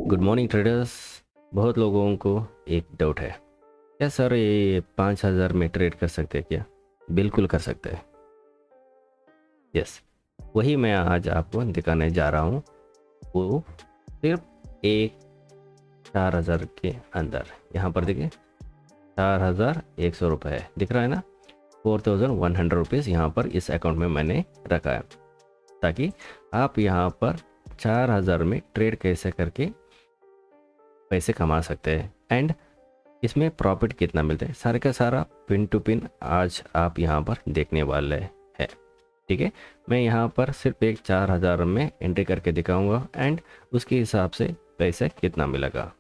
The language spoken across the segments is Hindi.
Good morning traders. बहुत लोगों को एक डाउट है, क्या सर ये 5,000 में ट्रेड कर सकते हैं क्या? बिल्कुल कर सकते हैं। यस, वही मैं आज आपको दिखाने जा रहा हूँ। वो सिर्फ एक 4,000 के अंदर। यहाँ पर देखिए 4,100 रुपये है, दिख रहा है ना। 4,100 रुपीज़ यहाँ पर इस अकाउंट में मैंने रखा है, ताकि आप यहाँ पर 4,000 में ट्रेड कैसे करके पैसे कमा सकते हैं एंड इसमें प्रॉफिट कितना मिलता है, सारे का सारा पिन टू पिन आज आप यहाँ पर देखने वाले हैं। ठीक है, मैं यहाँ पर सिर्फ एक 4,000 में एंट्री करके दिखाऊंगा एंड उसके हिसाब से पैसे कितना मिलेगा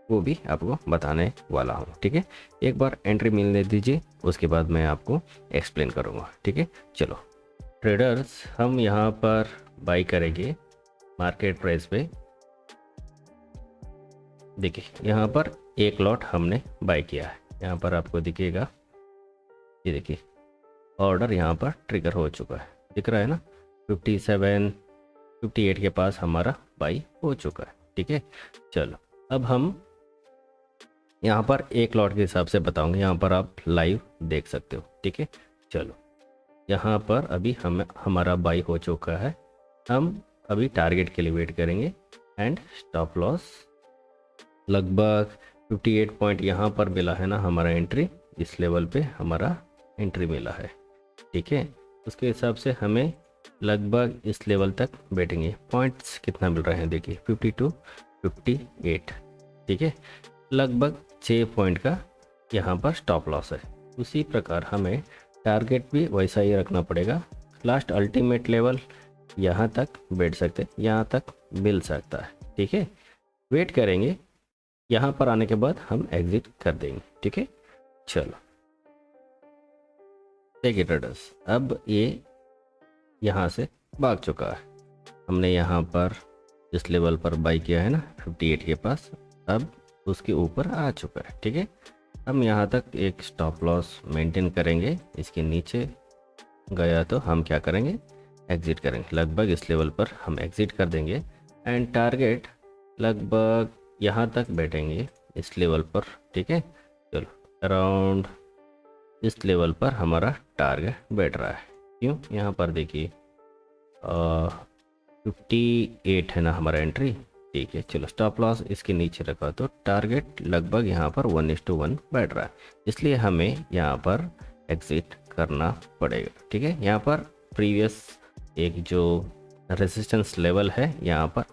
वो भी आपको बताने वाला हूँ। ठीक है, एक बार एंट्री मिलने दीजिए, उसके बाद मैं आपको एक्सप्लेन करूँगा। ठीक है, चलो ट्रेडर्स, हम यहाँ पर बाई करेंगे मार्केट प्राइस पे। देखिए यहाँ पर एक लॉट हमने बाय किया है, यहाँ पर आपको दिखेगा, ये देखिए ऑर्डर यहाँ पर ट्रिगर हो चुका है, दिख रहा है ना। 58 के पास हमारा बाई हो चुका है। ठीक है, चलो अब हम यहाँ पर एक लॉट के हिसाब से बताऊंगे, यहाँ पर आप लाइव देख सकते हो। ठीक है, चलो यहाँ पर अभी हमारा बाई हो चुका है। हम अभी टारगेट के लिए वेट करेंगे एंड स्टॉप लॉस लगभग 58 पॉइंट यहाँ पर मिला है ना हमारा एंट्री, इस लेवल पे हमारा एंट्री मिला है। ठीक है, उसके हिसाब से हमें लगभग इस लेवल तक बैठेंगे। पॉइंट्स कितना मिल रहे हैं देखिए, 52, 58। ठीक है, लगभग 6 पॉइंट का यहाँ पर स्टॉप लॉस है। उसी प्रकार हमें टारगेट भी वैसा ही रखना पड़ेगा। लास्ट अल्टीमेट लेवल यहाँ तक बैठ सकते, यहाँ तक मिल सकता है। ठीक है, वेट करेंगे, यहाँ पर आने के बाद हम एग्जिट कर देंगे। ठीक है, चलो देखिए ट्रेडर्स, अब ये यहाँ से भाग चुका है। हमने यहाँ पर जिस लेवल पर बाई किया है ना 58 के पास, अब उसके ऊपर आ चुका है। ठीक है, हम यहाँ तक एक स्टॉप लॉस मेंटेन करेंगे। इसके नीचे गया तो हम क्या करेंगे, एग्जिट करेंगे। लगभग इस लेवल पर हम एग्जिट कर देंगे एंड टारगेट लगभग यहाँ तक बैठेंगे इस लेवल पर। ठीक है, चलो अराउंड इस लेवल पर हमारा टारगेट बैठ रहा है। क्यों, यहाँ पर देखिए 58 है ना हमारा एंट्री। ठीक है, चलो स्टॉप लॉस इसके नीचे रखा तो टारगेट लगभग यहाँ पर 1:1 बैठ रहा है, इसलिए हमें यहाँ पर एग्जिट करना पड़ेगा। ठीक है, यहाँ पर प्रीवियस एक जो रेजिस्टेंस लेवल है यहाँ पर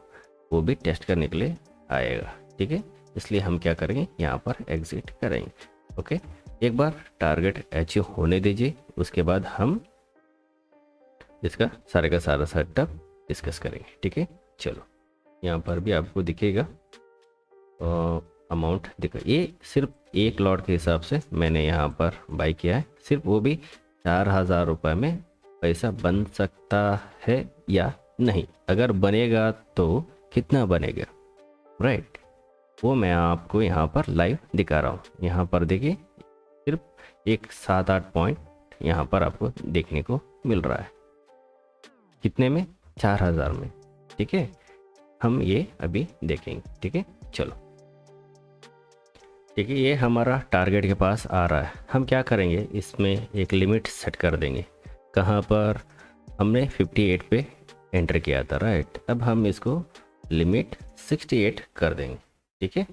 वो भी टेस्ट करने के लिए आएगा। ठीक है, इसलिए हम क्या करेंगे, यहाँ पर एग्जिट करेंगे। ओके, एक बार टारगेट अचीव होने दीजिए, उसके बाद हम इसका सारे का सारा सेटअप डिस्कस करेंगे। ठीक है, चलो यहाँ पर भी आपको दिखेगा अमाउंट दिखा, ये सिर्फ एक लॉट के हिसाब से मैंने यहाँ पर बाई किया है। सिर्फ वो भी 4,000 रुपये में पैसा बन सकता है या नहीं, अगर बनेगा तो कितना बनेगा, राइट, वो मैं आपको यहाँ पर लाइव दिखा रहा हूँ। यहाँ पर देखिए सिर्फ एक 7-8 पॉइंट यहाँ पर आपको देखने को मिल रहा है। कितने में, 4,000 में। ठीक है, हम ये अभी देखेंगे। ठीक है, चलो ठीक है, ये हमारा टारगेट के पास आ रहा है। हम क्या करेंगे, इसमें एक लिमिट सेट कर देंगे। कहाँ पर, हमने 58 पे एंटर किया था, राइट। अब हम इसको लिमिट 68 कर देंगे। ठीक है,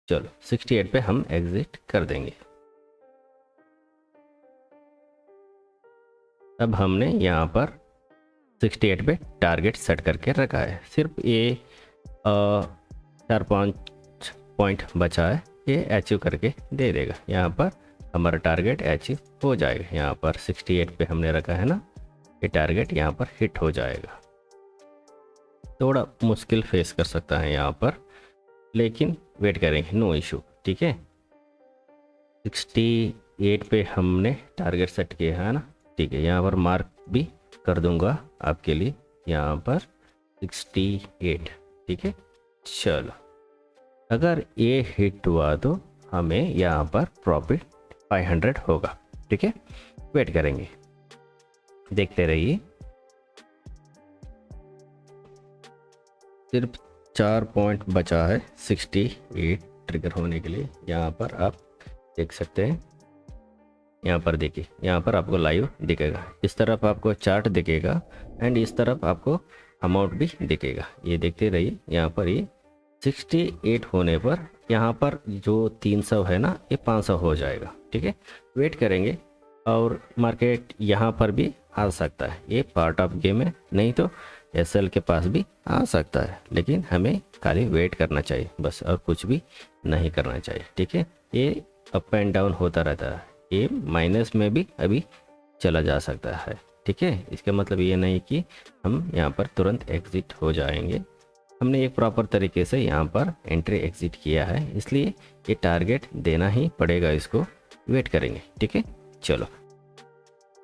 चलो 68 पे हम एग्जिट कर देंगे। अब हमने यहाँ पर 68 पे टारगेट सेट करके रखा है। सिर्फ ये 4-5 पॉइंट बचा है, ये अचीव करके दे देगा। यहाँ पर हमारा टारगेट अचीव हो जाएगा। यहाँ पर 68 पे हमने रखा है ना, ये टारगेट यहाँ पर हिट हो जाएगा। थोड़ा मुश्किल फेस कर सकता है यहाँ पर, लेकिन वेट करेंगे, नो इशू। ठीक है, 68 पे हमने टारगेट सेट किया है ना। ठीक है, यहाँ पर मार्क भी कर दूंगा आपके लिए, यहाँ पर 68। ठीक है, चलो अगर ये हिट हुआ तो हमें यहाँ पर प्रॉफिट 500 होगा। ठीक है, वेट करेंगे, देखते रहिए। सिर्फ 4 पॉइंट बचा है 68 ट्रिगर होने के लिए। यहाँ पर आप देख सकते हैं, यहाँ पर देखिए, यहाँ पर आपको लाइव दिखेगा, इस तरफ आपको चार्ट दिखेगा एंड इस तरफ आपको अमाउंट भी दिखेगा। ये देखते रहिए, यहाँ पर ये 68 होने पर यहाँ पर जो 300 है ना, ये 500 हो जाएगा। ठीक है, वेट करेंगे और मार्केट यहाँ पर भी आ सकता है, ये पार्ट ऑफ गेम है, नहीं तो एसएल के पास भी आ सकता है, लेकिन हमें खाली वेट करना चाहिए बस, और कुछ भी नहीं करना चाहिए। ठीक है, ये अप एंड डाउन होता रहता है, ये माइनस में भी अभी चला जा सकता है। ठीक है, इसका मतलब ये नहीं कि हम यहाँ पर तुरंत एग्ज़िट हो जाएंगे। हमने एक प्रॉपर तरीके से यहाँ पर एंट्री एग्ज़िट किया है, इसलिए ये टारगेट देना ही पड़ेगा, इसको वेट करेंगे। ठीक है, चलो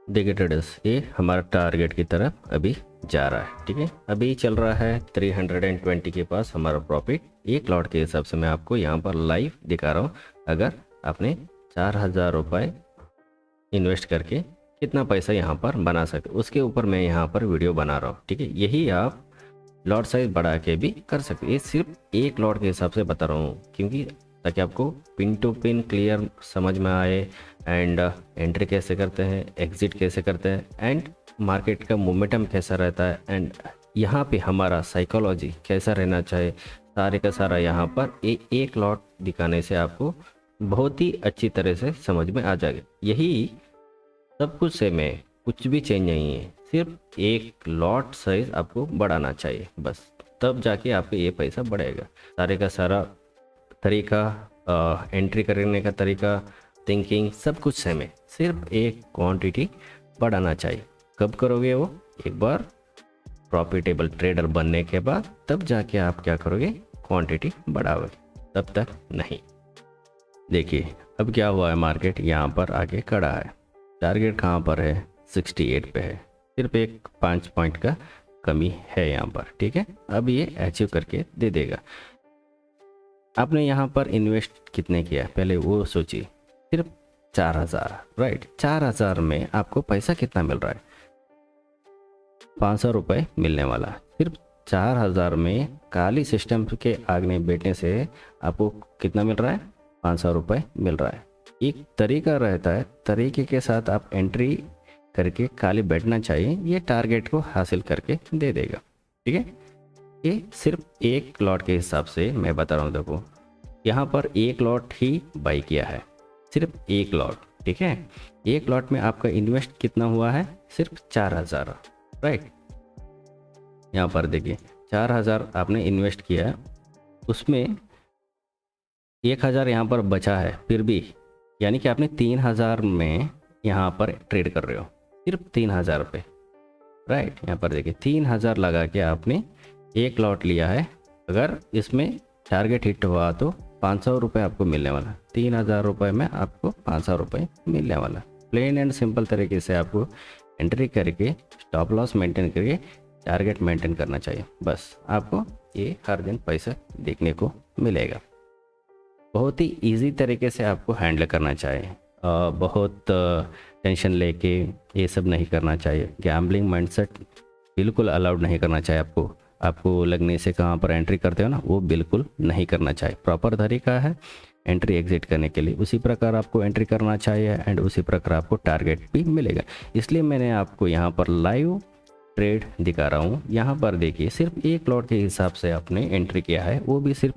देखिए ट्रेडर्स, ये हमारा टारगेट की तरफ अभी जा रहा है। ठीक है, अभी चल रहा है 320 के पास हमारा प्रॉफिट। एक लॉट के हिसाब से मैं आपको यहाँ पर लाइव दिखा रहा हूँ। अगर आपने 4000 रुपये इन्वेस्ट करके कितना पैसा यहाँ पर बना सकते, उसके ऊपर मैं यहाँ पर वीडियो बना रहा हूँ। ठीक है, यही आप लॉट साइज बढ़ा के भी कर सकते। ये सिर्फ एक लॉट के हिसाब से बता रहा हूँ, क्योंकि ताकि आपको पिन टू पिन क्लियर समझ में आए एंड एंट्री कैसे करते हैं, एग्ज़िट कैसे करते हैं एंड मार्केट का मोमेंटम कैसा रहता है एंड यहाँ पे हमारा साइकोलॉजी कैसा रहना चाहिए, सारे का सारा यहाँ पर एक लॉट दिखाने से आपको बहुत ही अच्छी तरह से समझ में आ जाएगा। यही सब कुछ सेम है, कुछ भी चेंज नहीं है, सिर्फ एक लॉट साइज आपको बढ़ाना चाहिए बस, तब जाके आपको ये पैसा बढ़ेगा। सारे का सारा तरीका, एंट्री करने का तरीका, थिंकिंग सब कुछ सेम है, सिर्फ एक क्वांटिटी बढ़ाना चाहिए। कब करोगे वो? एक बार प्रॉफिटेबल ट्रेडर बनने के बाद, तब जाके आप क्या करोगे, क्वांटिटी बढ़ाओगे, तब तक नहीं। देखिए अब क्या हुआ है, मार्केट यहाँ पर आके खड़ा है, टारगेट कहाँ पर है, 68 पे है, सिर्फ एक 5 पॉइंट का कमी है यहाँ पर। ठीक है, अब ये अचीव करके दे देगा। आपने यहाँ पर इन्वेस्ट कितने किया पहले वो सोचिए, सिर्फ 4000, राइट। 4000 में आपको पैसा कितना मिल रहा है, 500 रुपये मिलने वाला। सिर्फ 4000 में काली सिस्टम के आगे बैठने से आपको कितना मिल रहा है, 500 रुपये मिल रहा है। एक तरीका रहता है, तरीके के साथ आप एंट्री करके खाली बैठना चाहिए, ये टारगेट को हासिल करके दे देगा। ठीक है, ये सिर्फ एक लॉट के हिसाब से मैं बता रहा हूँ। देखो यहाँ पर एक लॉट ही बाई किया है, सिर्फ एक लॉट। ठीक है, एक लॉट में आपका इन्वेस्ट कितना हुआ है, सिर्फ 4000, राइट। यहाँ पर देखिए 4000 आपने इन्वेस्ट किया है, उसमें 1000 यहाँ पर बचा है, फिर भी यानी कि आपने 3000 में यहाँ पर ट्रेड कर रहे हो, सिर्फ 3000 रुपये, राइट। यहाँ पर देखिए 3000 लगा के आपने एक लॉट लिया है। अगर इसमें टारगेट हिट हुआ तो 500 रुपये आपको मिलने वाला, 3000 रुपये में आपको 500 रुपये मिलने वाला। प्लेन एंड सिंपल तरीके से आपको एंट्री करके स्टॉप लॉस मेंटेन करके टारगेट मेंटेन करना चाहिए, बस आपको ये हर दिन पैसा देखने को मिलेगा। बहुत ही इजी तरीके से आपको हैंडल करना चाहिए, बहुत टेंशन लेके ये सब नहीं करना चाहिए। गैम्बलिंग माइंडसेट बिल्कुल अलाउड नहीं करना चाहिए आपको। आपको लगने से कहाँ पर एंट्री करते हो ना, वो बिल्कुल नहीं करना चाहिए। प्रॉपर तरीका है एंट्री एग्जिट करने के लिए, उसी प्रकार आपको एंट्री करना चाहिए एंड उसी प्रकार आपको टारगेट भी मिलेगा। इसलिए मैंने आपको यहाँ पर लाइव ट्रेड दिखा रहा हूँ। यहाँ पर देखिए सिर्फ एक लॉट के हिसाब से आपने एंट्री किया है, वो भी सिर्फ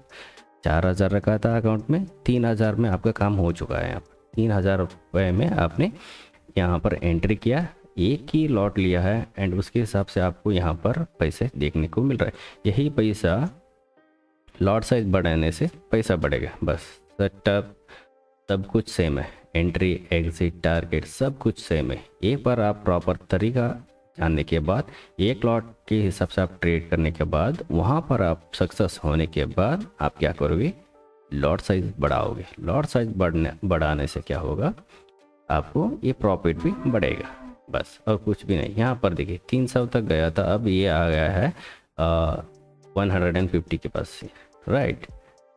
4000 रखा था अकाउंट में, 3000 में आपका काम हो चुका है। यहाँ पर 3000 रुपये में आपने यहाँ पर एंट्री किया, एक ही लॉट लिया है एंड उसके हिसाब से आपको यहाँ पर पैसे देखने को मिल रहा है। यही पैसा लॉट साइज बढ़ाने से पैसा बढ़ेगा, बस सेटअप सब कुछ सेम है, एंट्री एग्जिट टारगेट सब कुछ सेम है। एक बार आप प्रॉपर तरीका जानने के बाद, एक लॉट के हिसाब से आप ट्रेड करने के बाद, वहाँ पर आप सक्सेस होने के बाद आप क्या करोगे, लॉट साइज बढ़ाओगे। लॉट साइज बढ़ाने से क्या होगा, आपको ये प्रॉफिट भी बढ़ेगा, बस और कुछ भी नहीं। यहाँ पर देखिए 300 तक गया था, अब ये आ गया है 150 के पास से, राइट।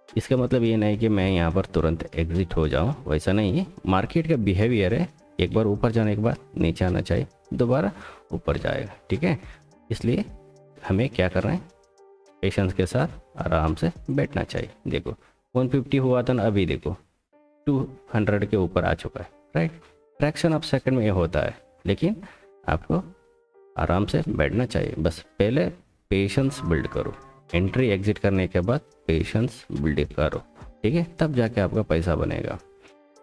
इसका मतलब ये नहीं कि मैं यहाँ पर तुरंत एग्जिट हो जाऊँ, वैसा नहीं है। मार्केट का बिहेवियर है, एक बार ऊपर जाने के बाद नीचे आना चाहिए, दोबारा ऊपर जाएगा, ठीक है। इसलिए हमें क्या करना है, पेशेंस के साथ आराम से बैठना चाहिए। देखो 150 हुआ था ना, अभी देखो 200 के ऊपर आ चुका है, राइट। फ्रैक्शन ऑफ सेकंड में ये होता है, लेकिन आपको आराम से बैठना चाहिए। बस पहले पेशेंस बिल्ड करो, एंट्री एग्जिट करने के बाद पेशेंस बिल्ड करो, ठीक है, तब जाके आपका पैसा बनेगा।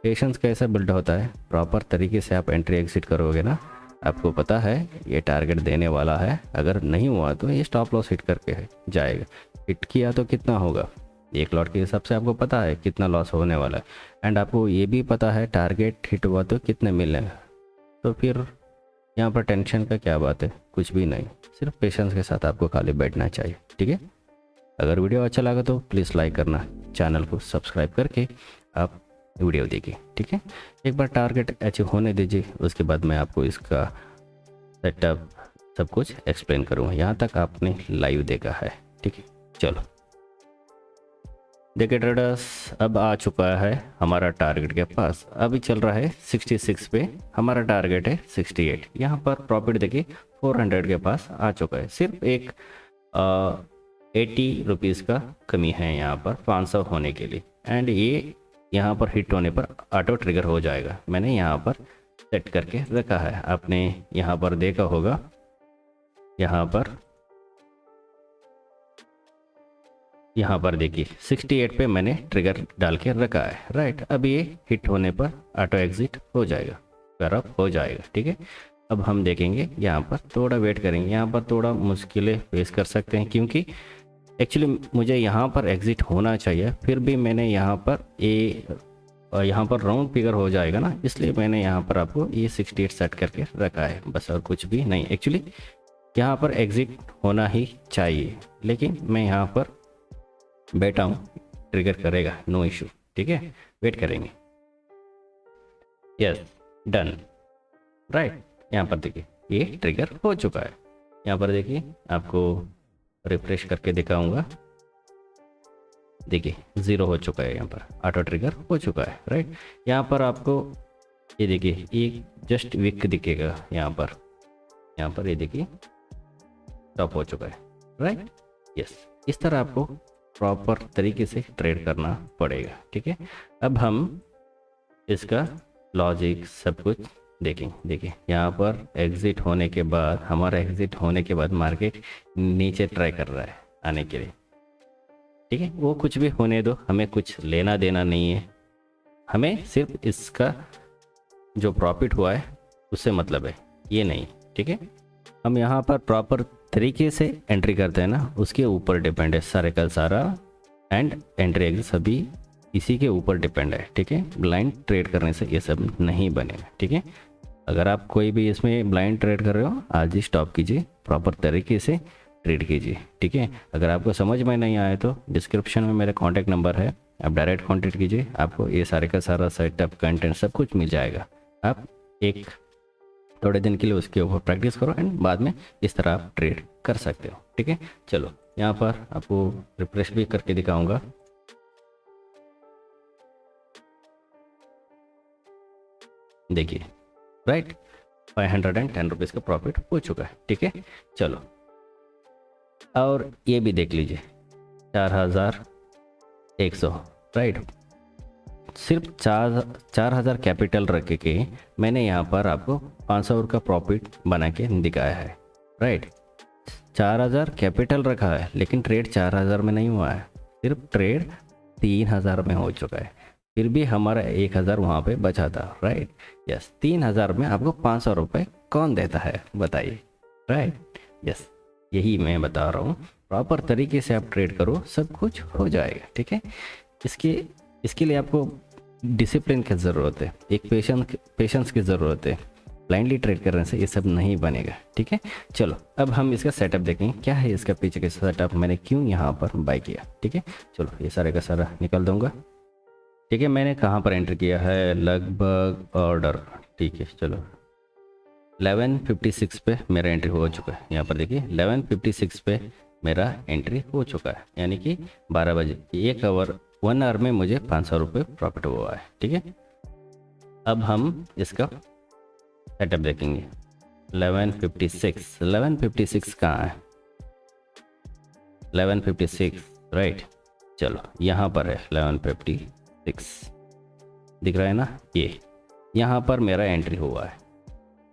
पेशेंस कैसे बिल्ड होता है, प्रॉपर तरीके से आप एंट्री एग्जिट करोगे ना, आपको पता है ये टारगेट देने वाला है, अगर नहीं हुआ तो ये स्टॉप लॉस हिट करके जाएगा। हिट किया तो कितना होगा, एक लॉट के हिसाब से आपको पता है कितना लॉस होने वाला है, एंड आपको ये भी पता है टारगेट हिट हुआ तो कितने मिलेंगे। तो फिर यहाँ पर टेंशन का क्या बात है, कुछ भी नहीं, सिर्फ पेशेंस के साथ आपको खाली बैठना चाहिए, ठीक है। अगर वीडियो अच्छा लगा तो प्लीज़ लाइक करना, चैनल को सब्सक्राइब करके आप वीडियो देखिए, ठीक है। एक बार टारगेट अचीव होने दीजिए, उसके बाद मैं आपको इसका सेटअप सब कुछ एक्सप्लेन करूँगा। यहाँ तक आपने लाइव देखा है, ठीक है। चलो देखिए ट्रेडर्स, अब आ चुका है हमारा टारगेट के पास, अभी चल रहा है 66 पे, हमारा टारगेट है 68। यहाँ पर प्रॉफिट देखिए 400 के पास आ चुका है, सिर्फ एक 80 रुपीज़ का कमी है यहाँ पर 500 होने के लिए, एंड ये यहाँ पर हिट होने पर ऑटो ट्रिगर हो जाएगा। मैंने यहाँ पर सेट करके रखा है, आपने यहाँ पर देखा होगा, यहाँ पर देखिए 68 पे मैंने ट्रिगर डाल के रखा है, राइट। अब ये हिट होने पर ऑटो एग्जिट हो जाएगा, पैरअप हो जाएगा, ठीक है। अब हम देखेंगे, यहाँ पर थोड़ा वेट करेंगे, यहाँ पर थोड़ा मुश्किलें फेस कर सकते हैं, क्योंकि एक्चुअली मुझे यहाँ पर एग्जिट होना चाहिए, फिर भी मैंने यहाँ पर राउंड फिगर हो जाएगा ना, इसलिए मैंने यहाँ पर आपको ये 68 सेट करके रखा है, बस और कुछ भी नहीं। एक्चुअली यहाँ पर एग्जिट होना ही चाहिए, लेकिन मैं यहाँ पर बैठा हूँ, ट्रिगर करेगा, नो इशू, ठीक है, वेट करेंगे। Yes, done, right. यहाँ पर देखिए ये ट्रिगर हो चुका है, यहाँ पर देखिए आपको रिफ्रेश करके दिखाऊंगा, देखिए 0 हो चुका है, यहाँ पर ऑटो ट्रिगर हो चुका है, राइट। यहाँ पर आपको ये देखिए एक जस्ट विक दिखेगा, यहाँ पर ये देखिए स्टॉप हो चुका है, राइट। यस, इस तरह आपको प्रॉपर तरीके से ट्रेड करना पड़ेगा, ठीक है। अब हम इसका लॉजिक सब कुछ देखेंगे। देखिए यहाँ पर एग्जिट होने के बाद, हमारा एग्जिट होने के बाद मार्केट नीचे ट्राई कर रहा है आने के लिए, ठीक है। वो कुछ भी होने दो, हमें कुछ लेना देना नहीं है, हमें सिर्फ इसका जो प्रॉफिट हुआ है उससे मतलब है, ये नहीं, ठीक है। हम यहाँ पर प्रॉपर तरीके से एंट्री करते हैं ना, उसके ऊपर डिपेंड है सारे का सारा, एंड एंट्री एग्जिट सभी इसी के ऊपर डिपेंड है, ठीक है। ब्लाइंड ट्रेड करने से ये सब नहीं बनेगा, ठीक है। अगर आप कोई भी इसमें ब्लाइंड ट्रेड कर रहे हो, आज ही स्टॉप कीजिए, प्रॉपर तरीके से ट्रेड कीजिए, ठीक है। अगर आपको समझ में नहीं आए तो डिस्क्रिप्शन में मेरा कॉन्टैक्ट नंबर है, आप डायरेक्ट कॉन्टैक्ट कीजिए, आपको ये सारे का सारा सेटअप कंटेंट सब कुछ मिल जाएगा। आप एक थोड़े दिन के लिए उसके ऊपर प्रैक्टिस करो, एंड बाद में इस तरह आप ट्रेड कर सकते हो, ठीक है। चलो यहाँ पर आपको रिफ्रेश भी करके दिखाऊंगा, देखिए, राइट, 510 रुपीज़ का प्रॉफिट हो चुका है, ठीक है। चलो और ये भी देख लीजिए 4100, राइट। सिर्फ 4000 कैपिटल रख के मैंने यहाँ पर आपको 500 का प्रॉफिट बना के दिखाया है, राइट। 4000 कैपिटल रखा है, लेकिन ट्रेड 4000 में नहीं हुआ है, सिर्फ ट्रेड 3000 में हो चुका है, फिर भी हमारा 1000 वहाँ पे बचा था, राइट। यस, 3000 में आपको 500 रुपये कौन देता है बताइए, राइट। यस, यही मैं बता रहा हूँ, प्रॉपर तरीके से आप ट्रेड करो, सब कुछ हो जाएगा, ठीक है। इसके लिए आपको डिसिप्लिन की ज़रूरत है, एक पेशेंस की ज़रूरत है, ब्लाइंडली ट्रेड करने से ये सब नहीं बनेगा, ठीक है। चलो अब हम इसका सेटअप देखेंगे, क्या है इसका पीछे का सेटअप, मैंने क्यों यहाँ पर बाय किया, ठीक है। चलो ये सारे का सारा निकाल दूंगा, ठीक है। मैंने कहाँ पर एंटर किया है, लगभग ऑर्डर, ठीक है। चलो 1156 पे मेरा एंट्री हो चुका है, यहाँ पर देखिए 1156 पे मेरा एंट्री हो चुका है, यानी कि 12 बजे 1 आवर में मुझे 500 रुपये प्रॉफिट हुआ है, ठीक है। अब हम इसका सेटअप देखेंगे, 1156 कहाँ है, 1156 राइट। चलो यहाँ पर है 1156 दिख रहा है ना, ये यहाँ पर मेरा एंट्री हुआ है,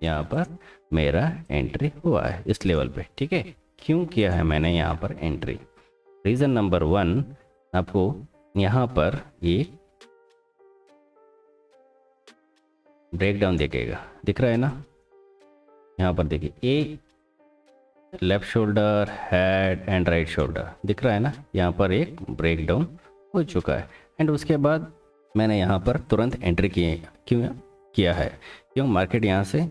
यहाँ पर मेरा एंट्री हुआ है इस लेवल पे, ठीक है। क्यों किया है मैंने यहाँ पर एंट्री? रीज़न नंबर 1, आपको यहाँ पर ये ब्रेक डाउन देखेगा, दिख रहा है ना, यहाँ पर देखिए a left shoulder, head and right shoulder दिख रहा है ना, यहाँ पर एक ब्रेक डाउन हो चुका है। एंड उसके बाद मैंने यहाँ पर तुरंत एंट्री क्यों किया है? क्यों? मार्केट यहाँ से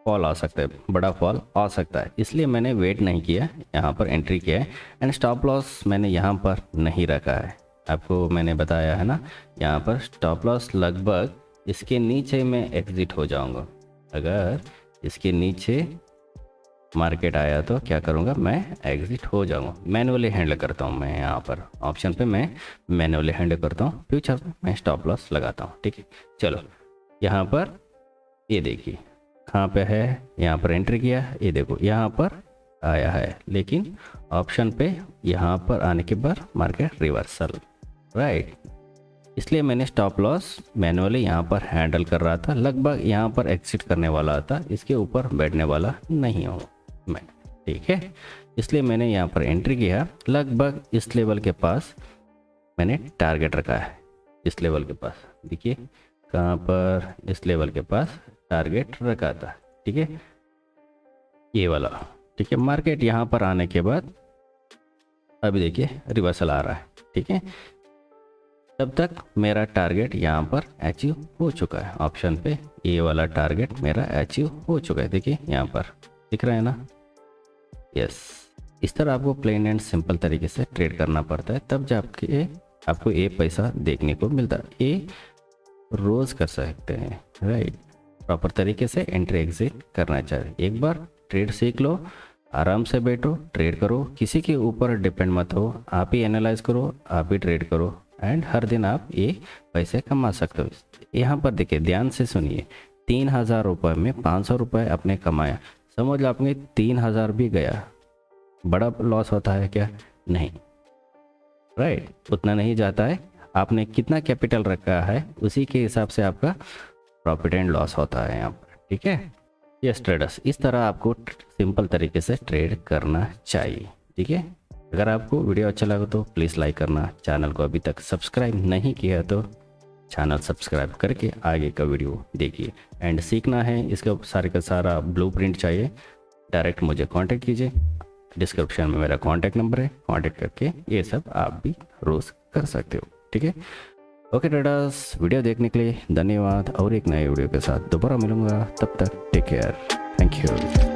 फॉल आ सकता है, बड़ा फॉल आ सकता है, इसलिए मैंने वेट नहीं किया, यहाँ पर एंट्री किया है। एंड स्टॉप लॉस मैंने यहाँ पर नहीं रखा है, आपको मैंने बताया है ना, यहाँ पर स्टॉप लॉस लगभग इसके नीचे मैं एग्ज़िट हो जाऊँगा। अगर इसके नीचे मार्केट आया तो क्या करूँगा, मैं एग्ज़िट हो जाऊँगा। मैनुअली हैंडल करता हूँ मैं, यहाँ पर ऑप्शन पे मैं मैनुअली हैंडल करता हूँ, फ्यूचर में मैं स्टॉप लॉस लगाता हूँ, ठीक है। चलो यहाँ पर ये देखिए कहाँ पे है, यहाँ पर एंट्री किया, ये देखो यहाँ पर आया है, लेकिन ऑप्शन पे यहाँ पर आने के बाद मार्केट रिवर्सल, राइट। इसलिए मैंने स्टॉप लॉस मैनुअली यहाँ पर हैंडल कर रहा था, लगभग यहाँ पर एग्जिट करने वाला था, इसके ऊपर बैठने वाला नहीं हूँ मैं, ठीक है। इसलिए मैंने यहाँ पर एंट्री किया, लगभग इस लेवल के पास मैंने टारगेट रखा है, इस लेवल के पास देखिए कहाँ पर, इस लेवल के पास टारगेट रखा था, ठीक है, ये वाला, ठीक है। मार्केट यहाँ पर आने के बाद अभी देखिए रिवर्सल आ रहा है, ठीक है। तब तक मेरा टारगेट यहाँ पर अचीव हो चुका है, ऑप्शन पे ये वाला टारगेट मेरा अचीव हो चुका है, देखिए यहाँ पर दिख रहा है ना, यस। इस तरह आपको प्लेन एंड सिंपल तरीके से ट्रेड करना पड़ता है, तब जाके आपको ये पैसा देखने को मिलता है। ये रोज़ कर सकते हैं, राइट। प्रॉपर तरीके से एंट्री एग्जिट करना चाहिए। एक बार ट्रेड सीख लो, आराम से बैठो, ट्रेड करो, किसी के ऊपर डिपेंड मत हो, आप ही एनालाइज करो, आप ही ट्रेड करो, एंड हर दिन आप ये पैसे कमा सकते हो। यहाँ पर देखिए, ध्यान से सुनिए, 3000 रुपये में 500 रुपये आपने कमाया, समझ लो आपने 3000 भी गया, बड़ा लॉस होता है क्या? नहीं, राइट, उतना नहीं जाता है। आपने कितना कैपिटल रखा है उसी के हिसाब से आपका प्रॉफिट एंड लॉस होता है यहाँ पर, ठीक है। यस ट्रेडर्स, इस तरह आपको सिंपल तरीके से ट्रेड करना चाहिए, ठीक है। अगर आपको वीडियो अच्छा लगा तो प्लीज़ लाइक करना, चैनल को अभी तक सब्सक्राइब नहीं किया तो चैनल सब्सक्राइब करके आगे का वीडियो देखिए। एंड सीखना है, इसका सारे का सारा ब्लूप्रिंट चाहिए, डायरेक्ट मुझे कांटेक्ट कीजिए, डिस्क्रिप्शन में मेरा कांटेक्ट नंबर है, कांटेक्ट करके ये सब आप भी रोज़ कर सकते हो, ठीक है। ओके ट्रेडर्स, वीडियो देखने के लिए धन्यवाद, और एक नए वीडियो के साथ दोबारा मिलूंगा, तब तक टेक केयर, थैंक यू।